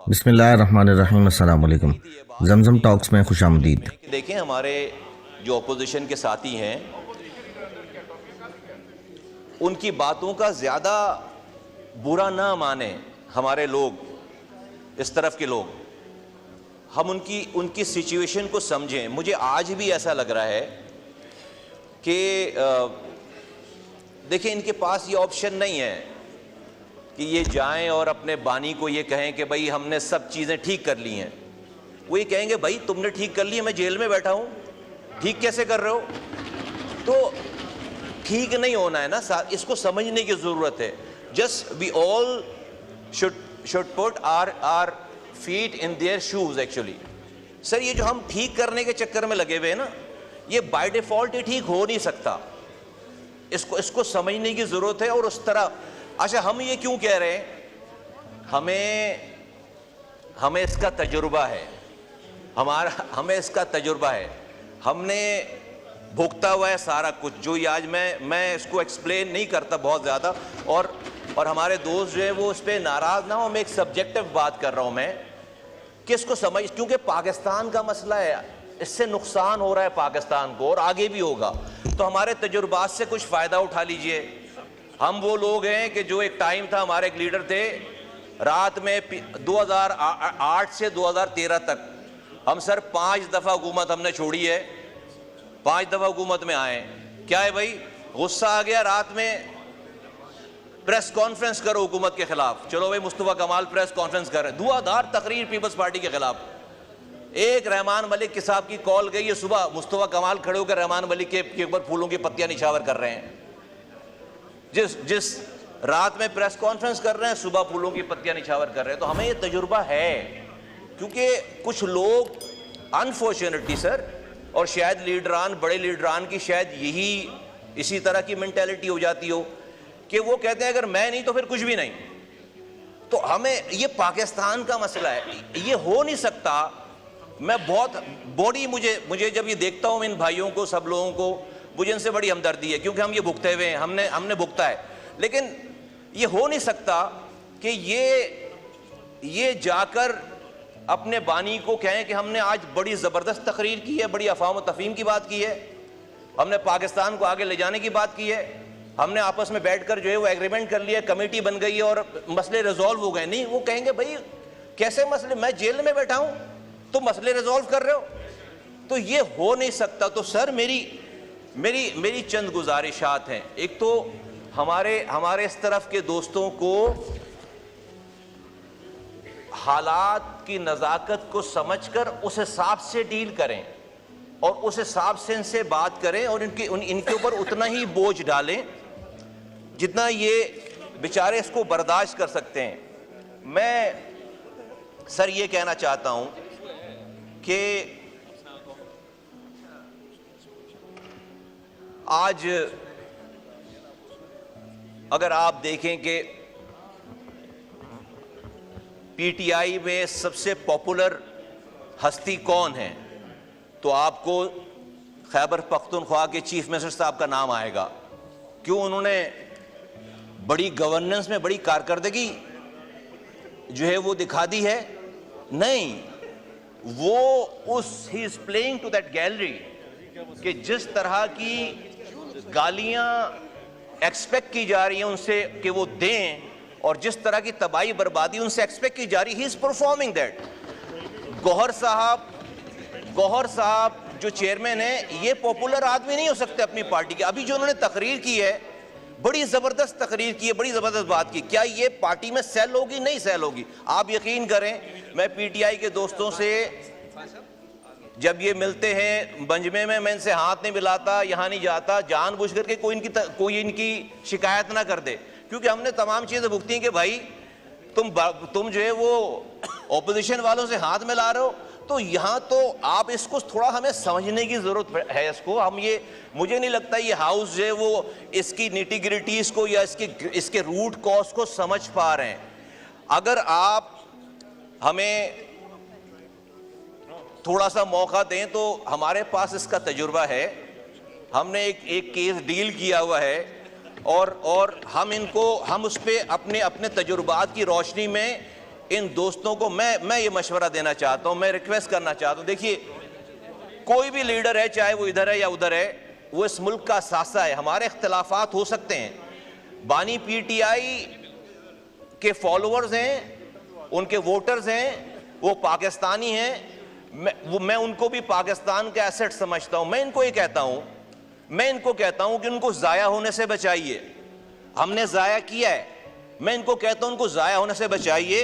बिस्मिल्लाहिर्रहमानिर्रहीम, अस्सलाम वालेकुम। जमजम टॉक्स में खुशामदीद। देखें, हमारे जो अपोजिशन के साथी हैं उनकी बातों का ज़्यादा बुरा ना माने। हमारे लोग, इस तरफ के लोग, हम उनकी सिचुएशन को समझें। मुझे आज भी ऐसा लग रहा है कि देखिए, इनके पास ये ऑप्शन नहीं है कि ये जाएं और अपने बानी को ये कहें कि भाई हमने सब चीज़ें ठीक कर ली हैं। वो ये कहेंगे भाई तुमने ठीक कर ली है, मैं जेल में बैठा हूँ, ठीक कैसे कर रहे हो? तो ठीक नहीं होना है ना, इसको समझने की ज़रूरत है। Just we all should put our feet in their shoes actually. Sir, ये जो हम ठीक करने के चक्कर में लगे हुए हैं ना, ये बाय डिफ़ॉल्ट ये ठीक हो नहीं सकता। इसको समझने की ज़रूरत है। और उस तरह, अच्छा, हम ये क्यों कह रहे हैं? हमें इसका तजुर्बा है, हमें इसका तजुर्बा है। हमने भुगता हुआ है सारा कुछ। जो ये आज मैं इसको एक्सप्लेन नहीं करता बहुत ज़्यादा, और हमारे दोस्त जो है वो उस पर नाराज़ ना हो। मैं एक सब्जेक्टिव बात कर रहा हूँ मैं, कि इसको समझ, क्योंकि पाकिस्तान का मसला है, इससे नुकसान हो रहा है पाकिस्तान को और आगे भी होगा। तो हमारे तजुर्बात से कुछ फ़ायदा उठा लीजिए। हम वो लोग हैं कि जो एक टाइम था, हमारे एक लीडर थे, रात में 2008 से 2013 तक हम सर 5 दफ़ा हुकूमत हमने छोड़ी है, 5 दफ़ा हुकूमत में आए। क्या है भाई, गुस्सा आ गया, रात में प्रेस कॉन्फ्रेंस करो हुकूमत के खिलाफ। चलो भाई, मुस्तफ़ा कमाल प्रेस कॉन्फ्रेंस कर रहे हैं, धुआंधार तकरीर पीपल्स पार्टी के खिलाफ। एक रहमान मलिक के साहब की कॉल गई है सुबह, मुस्तफ़ा कमाल खड़े होकर रहमान मलिक के ऊपर फूलों की पत्तियां निछावर कर रहे हैं। जिस रात में प्रेस कॉन्फ्रेंस कर रहे हैं, सुबह फूलों की पत्तियां निछावर कर रहे हैं। तो हमें ये तजुर्बा है, क्योंकि कुछ लोग अनफॉर्चुनेटली सर, और शायद लीडरान, बड़े लीडरान की शायद यही इसी तरह की मेंटालिटी हो जाती हो कि वो कहते हैं अगर मैं नहीं तो फिर कुछ भी नहीं। तो हमें, ये पाकिस्तान का मसला है, ये हो नहीं सकता। मैं बहुत बॉडी, मुझे जब ये देखता हूँ इन भाइयों को, सब लोगों को, मुझे इनसे बड़ी हमदर्दी है, क्योंकि हम ये भुगते हुए हैं, हमने भुगता है। लेकिन ये हो नहीं सकता कि ये जाकर अपने बानी को कहें कि हमने आज बड़ी ज़बरदस्त तकरीर की है, बड़ी अफ़ाम व तफ़हीम की बात की है, हमने पाकिस्तान को आगे ले जाने की बात की है, हमने आपस में बैठकर जो है वो एग्रीमेंट कर लिया, कमेटी बन गई है और मसले रिजॉल्व हो गए। नहीं, वो कहेंगे भाई कैसे मसले, मैं जेल में बैठा हूँ, तो मसले रिजॉल्व कर रहे हो? तो ये हो नहीं सकता। तो सर, मेरी चंद गुजारिशात हैं। एक तो हमारे इस तरफ के दोस्तों को हालात की नज़ाकत को समझकर उस हिसाब से डील करें और उस हिसाब से इनसे बात करें, और इनके ऊपर उतना ही बोझ डालें जितना ये बेचारे इसको बर्दाश्त कर सकते हैं। मैं सर ये कहना चाहता हूं कि आज अगर आप देखें कि पीटीआई में सबसे पॉपुलर हस्ती कौन है, तो आपको खैबर पख्तूनख्वा के चीफ मिनिस्टर साहब का नाम आएगा। क्यों? उन्होंने बड़ी गवर्नेंस में बड़ी कारकर्दगी जो है वो दिखा दी है? नहीं, वो he is playing to that gallery कि जिस तरह की गालियां एक्सपेक्ट की जा रही हैं उनसे कि वो दें, और जिस तरह की तबाही बर्बादी उनसे एक्सपेक्ट की जा रही है, he is performing that. Gauhar साहब जो चेयरमैन है, ये पॉपुलर आदमी नहीं हो सकते अपनी पार्टी के। अभी जो उन्होंने तकरीर की है, बड़ी ज़बरदस्त तकरीर की है, बड़ी ज़बरदस्त बात की। क्या ये पार्टी में सेल होगी? नहीं सेल होगी। आप यकीन करें, मैं पीटीआई के दोस्तों से जब ये मिलते हैं बंजमे में, मैं इनसे हाथ नहीं मिलाता, यहाँ नहीं जाता, जानबूझ करके कोई इनकी शिकायत ना कर दे, क्योंकि हमने तमाम चीज़ें भुगती हैं कि भाई तुम जो है वो ऑपोजिशन वालों से हाथ मिला रहे हो। तो यहाँ तो आप इसको थोड़ा हमें समझने की ज़रूरत है। इसको हम, ये मुझे नहीं लगता ये हाउस जो है वो इसकी निटिग्रिटीज़ को या इसके रूट कॉज को समझ पा रहे हैं। अगर आप हमें थोड़ा सा मौका दें तो हमारे पास इसका तजुर्बा है, हमने एक केस डील किया हुआ है, और हम उस पर अपने तजुर्बात की रोशनी में इन दोस्तों को मैं ये मशवरा देना चाहता हूं, मैं रिक्वेस्ट करना चाहता हूं। देखिए, कोई भी लीडर है, चाहे वो इधर है या उधर है, वो इस मुल्क का सासा है। हमारे इख्तिलाफात हो सकते हैं, बानी पीटीआई के फॉलोअर्स हैं, उनके वोटर्स हैं, वो पाकिस्तानी हैं, मैं उनको भी पाकिस्तान का एसेट समझता हूं। मैं इनको ये कहता हूं कि उनको जाया होने से बचाइए। हमने जाया किया है, मैं इनको कहता हूं उनको जाया होने से बचाइए।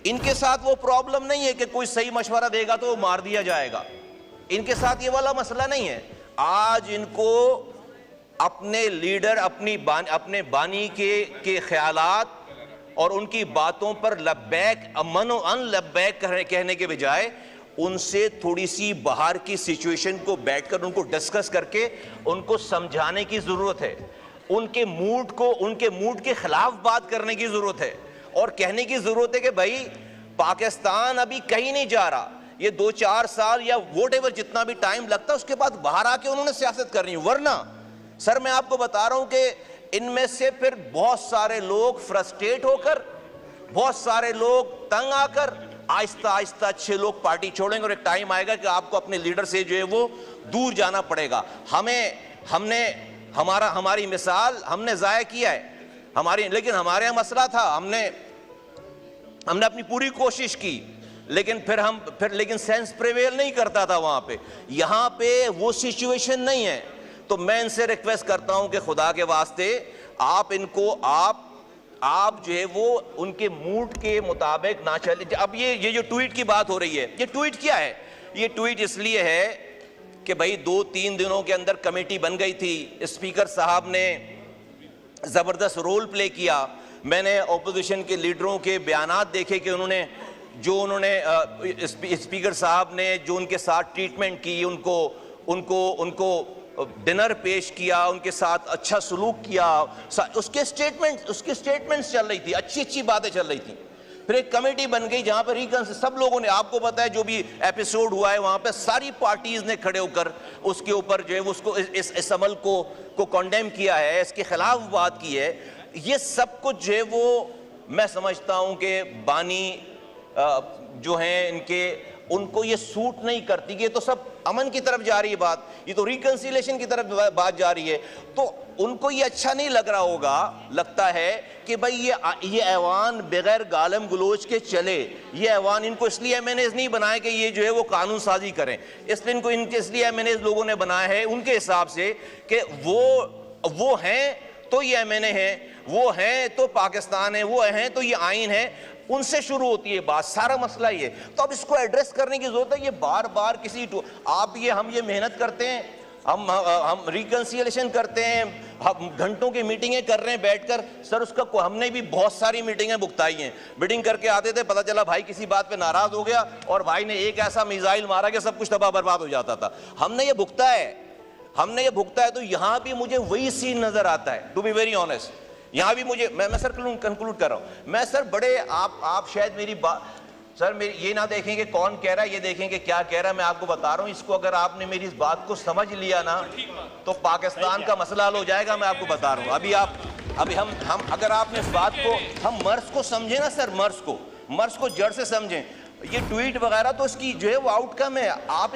इनके साथ वो प्रॉब्लम नहीं है कि कोई सही मशवरा देगा तो वो मार दिया जाएगा, इनके साथ ये वाला मसला नहीं है। आज इनको अपने लीडर, अपने बानी के ख्यालात और उनकी बातों पर लब्बैक मनो अन लब्बैक कहने के बजाय उनसे थोड़ी सी बाहर की सिचुएशन को बैठकर उनको डिस्कस करके उनको समझाने की जरूरत है। उनके मूड के खिलाफ बात करने की जरूरत है और कहने की जरूरत है कि भाई पाकिस्तान अभी कहीं नहीं जा रहा, ये 2-4 साल या वोटेवर जितना भी टाइम लगता है उसके बाद बाहर आके उन्होंने सियासत करनी है। वरना सर मैं आपको बता रहा हूं कि इनमें से फिर बहुत सारे लोग फ्रस्ट्रेट होकर, बहुत सारे लोग तंग आकर आहिस्ता आहिस्ता अच्छे लोग पार्टी छोड़ेंगे और एक टाइम आएगा कि आपको अपने लीडर से जो है वो दूर जाना पड़ेगा। हमारी मिसाल हमने जाया किया है लेकिन हमारे यहाँ मसला था, हमने अपनी पूरी कोशिश की, लेकिन सेंस प्रिवेल नहीं करता था वहां पे। यहाँ पे वो सिचुएशन नहीं है। तो मैं इनसे रिक्वेस्ट करता हूं कि खुदा के वास्ते आप जो है वो उनके मूड के मुताबिक ना चले। अब ये जो ट्वीट की बात हो रही है, ये ट्वीट क्या है? ये ट्वीट इसलिए है कि भाई 2-3 दिनों के अंदर कमेटी बन गई थी, स्पीकर साहब ने जबरदस्त रोल प्ले किया। मैंने ऑपोजिशन के लीडरों के बयानात देखे कि उन्होंने स्पीकर साहब ने जो उनके साथ ट्रीटमेंट की, उनको डिनर पेश किया, उनके साथ अच्छा सलूक किया, उसके स्टेटमेंट्स चल रही थी, अच्छी बातें चल रही थी। फिर एक कमेटी बन गई जहां पर सब लोगों ने, आपको पता है जो भी एपिसोड हुआ है वहां पे सारी पार्टीज ने खड़े होकर उसके ऊपर जो है उसको इस अमल को कंडेम किया है, इसके खिलाफ बात की है। ये सब कुछ जो है वो मैं समझता हूं कि बानी जो हैं उनको ये सूट नहीं करती। ये तो सब अमन की तरफ जा रही है बात, ये तो रिकंसिलेशन की तरफ बात जा रही है। तो उनको ये अच्छा नहीं लग रहा होगा, लगता है कि भाई ये ऐवान बगैर गालम गलोच के चले। ये ऐवान इनको इसलिए एमएनएज नहीं बनाए कि ये जो है वो कानून साजी करें, इसलिए एमएनएज लोगों ने बनाया है उनके हिसाब से कि वो हैं तो ये एमएनए हैं, वो हैं तो पाकिस्तान है, वो हैं तो ये आइन है। उनसे शुरू होती है बात, सारा मसला ये। तो अब इसको एड्रेस करने की जरूरत है। ये बार बार हम ये मेहनत करते हैं, हम रिकंसिलेशन करते हैं, हम घंटों की मीटिंगें कर रहे हैं बैठकर। सर उसका हमने भी बहुत सारी मीटिंगें भुगताई हैं। मीटिंग करके आते थे, पता चला भाई किसी बात पे नाराज हो गया और भाई ने एक ऐसा मिसाइल मारा कि सब कुछ तबाह बर्बाद हो जाता था। हमने ये भुगता है। तो यहां भी मुझे वही सीन नजर आता है, टू बी वेरी ऑनेस्ट। यहां भी मुझे, मैं सर कंक्लूड कर रहा हूं। मैं सर बड़े आप शायद मेरी बात, सर मेरी ये ना देखें कि कौन कह रहा है, ये देखें कि क्या कह रहा है। मैं आपको बता रहा हूं, इसको अगर आपने मेरी इस बात को समझ लिया ना तो पाकिस्तान का मसला हल हो जाएगा। मैं आपको बता रहा हूं। अभी हम अगर आपने इस बात को, हम मर्ज को समझे ना सर, मर्ज को जड़ से समझें। ये ट्वीट वगैरह तो इसकी जो है वो आउटकम है। आप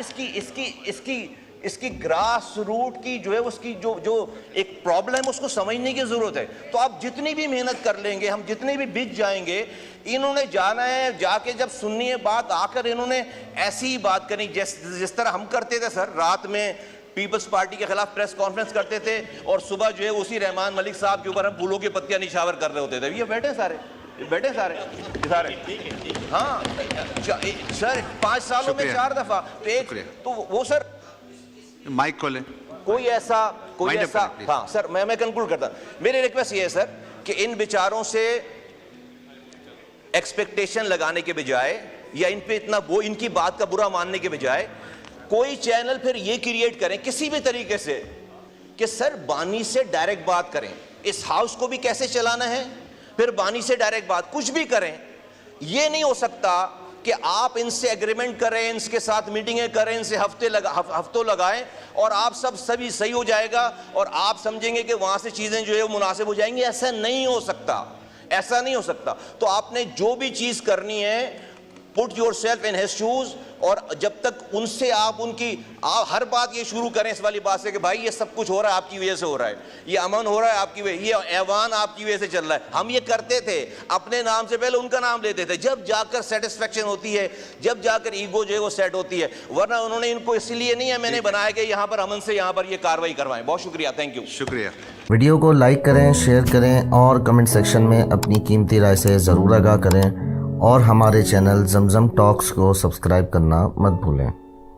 इसकी ग्रास रूट की जो है उसकी जो एक प्रॉब्लम है उसको समझने की जरूरत है। तो आप जितनी भी मेहनत कर लेंगे, हम जितने भी बिक जाएंगे, इन्होंने जाना है, जाके जब सुननी है बात, आकर इन्होंने ऐसी ही बात करनी जिस तरह हम करते थे सर। रात में पीपल्स पार्टी के खिलाफ प्रेस कॉन्फ्रेंस करते थे और सुबह जो है उसी रहमान मलिक साहब के ऊपर हम फूलों की पत्तियां निछावर कर रहे होते थे। ये बैठे सारे हाँ सर, 5 सालों में 4 दफा। तो वो सर माइक खोले, कोई ऐसा हाँ सर, मैं कंक्लूड करता। मेरी रिक्वेस्ट ये है सर कि इन विचारों से एक्सपेक्टेशन लगाने के बजाय या इन पे इनकी बात का बुरा मानने के बजाय कोई चैनल फिर ये क्रिएट करें किसी भी तरीके से कि सर बानी से डायरेक्ट बात करें, इस हाउस को भी कैसे चलाना है, फिर बानी से डायरेक्ट बात, कुछ भी करें। ये नहीं हो सकता कि आप इनसे एग्रीमेंट करें, इनके साथ मीटिंगें करें, इनसे हफ्तों लगाएं और आप सभी सही हो जाएगा और आप समझेंगे कि वहां से चीजें जो है मुनासिब हो जाएंगी। ऐसा नहीं हो सकता। ऐसा नहीं हो सकता। तो आपने जो भी चीज करनी है, put your self in his shoes, और जब तक उनसे आप हर बात ये शुरू करें इस वाली बात से कि भाई ये सब कुछ हो रहा है आपकी वजह से हो रहा है, ये अमन हो रहा है आपकी वजह, ये ऐवान आपकी वजह से चल रहा है। हम ये करते थे, अपने नाम से पहले उनका नाम लेते थे, जब जाकर सेटिस्फेक्शन होती है, जब जाकर ईगो जो है वो सेट होती है। वरना उन्होंने इनको इसलिए नहीं है मैंने बनाया कि यहाँ पर अमन से यहाँ पर ये कार्रवाई करवाएं। बहुत शुक्रिया, थैंक यू। शुक्रिया। वीडियो को लाइक करें, शेयर करें और कमेंट सेक्शन में अपनी कीमती राय से ज़रूर आगाह करें, और हमारे चैनल जमजम टॉक्स को सब्सक्राइब करना मत भूलें।